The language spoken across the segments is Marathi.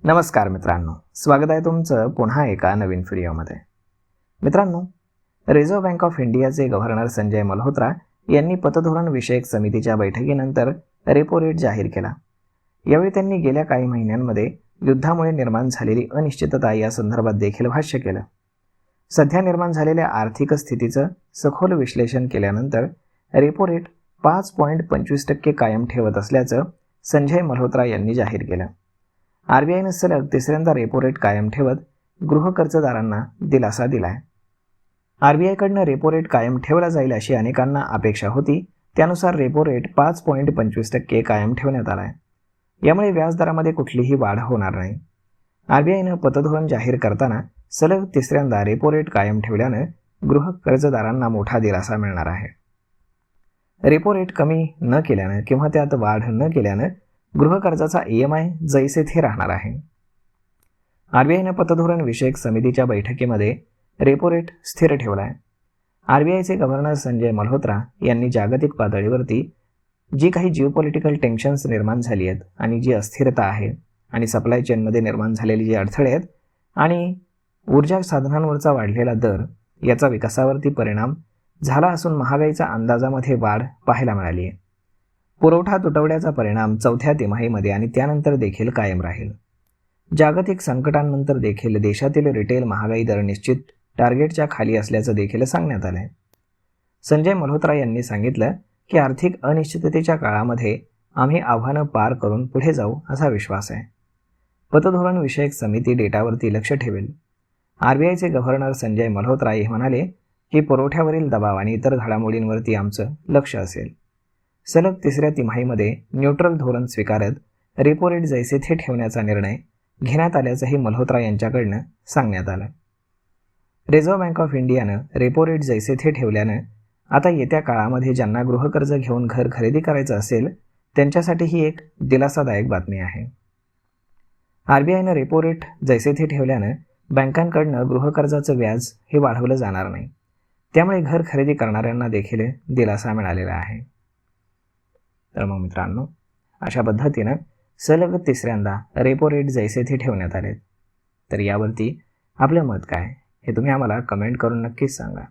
नमस्कार मित्रांनो, स्वागत आहे तुमचं पुन्हा एका नवीन व्हिडिओमध्ये. मित्रांनो, रिझर्व्ह बँक ऑफ इंडियाचे गव्हर्नर संजय मल्होत्रा यांनी पतधोरण विषयक समितीच्या बैठकीनंतर रेपो रेट जाहीर केला. यावेळी त्यांनी गेल्या काही महिन्यांमध्ये युद्धामुळे निर्माण झालेली अनिश्चितता या संदर्भात देखील भाष्य केलं. सध्या निर्माण झालेल्या आर्थिक स्थितीचं सखोल विश्लेषण केल्यानंतर रेपो रेट 5.25% कायम ठेवत असल्याचं संजय मल्होत्रा यांनी जाहीर केलं. आरबीआयनं सलग तिसऱ्यांदा रेपो रेट कायम ठेवत गृह कर्जदारांना दिलासा दिलाय. आरबीआयकडनं रेपो रेट कायम ठेवला जाईल अशी अनेकांना अपेक्षा होती. त्यानुसार रेपो रेट 5.25% कायम ठेवण्यात आलाय. यामुळे व्याजदरामध्ये कुठलीही वाढ होणार नाही. आरबीआयनं पतधोरण जाहीर करताना सलग तिसऱ्यांदा रेपो रेट कायम ठेवल्यानं गृह कर्जदारांना मोठा दिलासा मिळणार आहे. रेपो रेट कमी न केल्यानं किंवा त्यात वाढ न केल्यानं गृह कर्जाचा EMI जैसे थे राहणार आहे. आरबीआयनं पतधोरण विषयक समितीच्या बैठकीमध्ये रेपो रेट स्थिर ठेवला आहे. आरबीआयचे गव्हर्नर संजय मल्होत्रा यांनी जागतिक पातळीवरती जी काही जिओपॉलिटिकल टेन्शन्स निर्माण झाली आहेत आणि जी अस्थिरता आहे आणि सप्लाय चेनमध्ये निर्माण झालेले जे अडथळे आहेत आणि ऊर्जा साधनांवरचा वाढलेला दर याचा विकासावरती परिणाम झाला असून महागाईचा अंदाजामध्ये वाढ पाहायला मिळाली आहे. पुरवठा तुटवड्याचा परिणाम चौथ्या तिमाहीमध्ये आणि त्यानंतर देखील कायम राहील. जागतिक संकटांनंतर देखील देशातील रिटेल महागाई दर निश्चित टार्गेटच्या खाली असल्याचं देखील सांगण्यात आलं आहे. संजय मल्होत्रा यांनी सांगितलं की आर्थिक अनिश्चिततेच्या काळामध्ये आम्ही आव्हानं पार करून पुढे जाऊ असा विश्वास आहे. पतधोरण विषयक समिती डेटावरती लक्ष ठेवेल. आरबीआयचे गव्हर्नर संजय मल्होत्रा हे म्हणाले की पुरवठ्यावरील दबाव आणि इतर घडामोडींवरती आमचं लक्ष असेल. सलग तिसऱ्या तिमाहीमध्ये न्यूट्रल धोरण स्वीकारत रेपो रेट जैसे थे ठेवण्याचा निर्णय घेण्यात आल्याचंही मल्होत्रा यांच्याकडनं सांगण्यात आलं. रिझर्व्ह बँक ऑफ इंडियानं रेपो रेट जैसे थे ठेवल्यानं आता येत्या काळामध्ये ज्यांना गृहकर्ज घेऊन घर खरेदी करायचं असेल त्यांच्यासाठी ही एक दिलासादायक बातमी आहे. आरबीआयनं रेपो रेट जैसे थे ठेवल्यानं बँकांकडनं गृहकर्जाचं व्याज हे वाढवलं जाणार नाही. त्यामुळे घर खरेदी करणाऱ्यांना देखील दिलासा मिळालेला आहे. तर मग मित्रांनो, अशा पद्धतीनं सलग तिसऱ्यांदा रेपो रेट जैसे थे ठेवण्यात आले. तर यावरती आपलं मत काय हे तुम्ही आम्हाला कमेंट करून नक्कीच सांगा.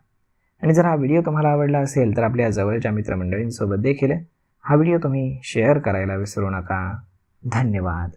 आणि जर हा व्हिडिओ तुम्हाला आवडला असेल तर आपल्या जवळच्या मित्रमंडळींसोबत देखील हा व्हिडिओ तुम्ही शेअर करायला विसरू नका. धन्यवाद.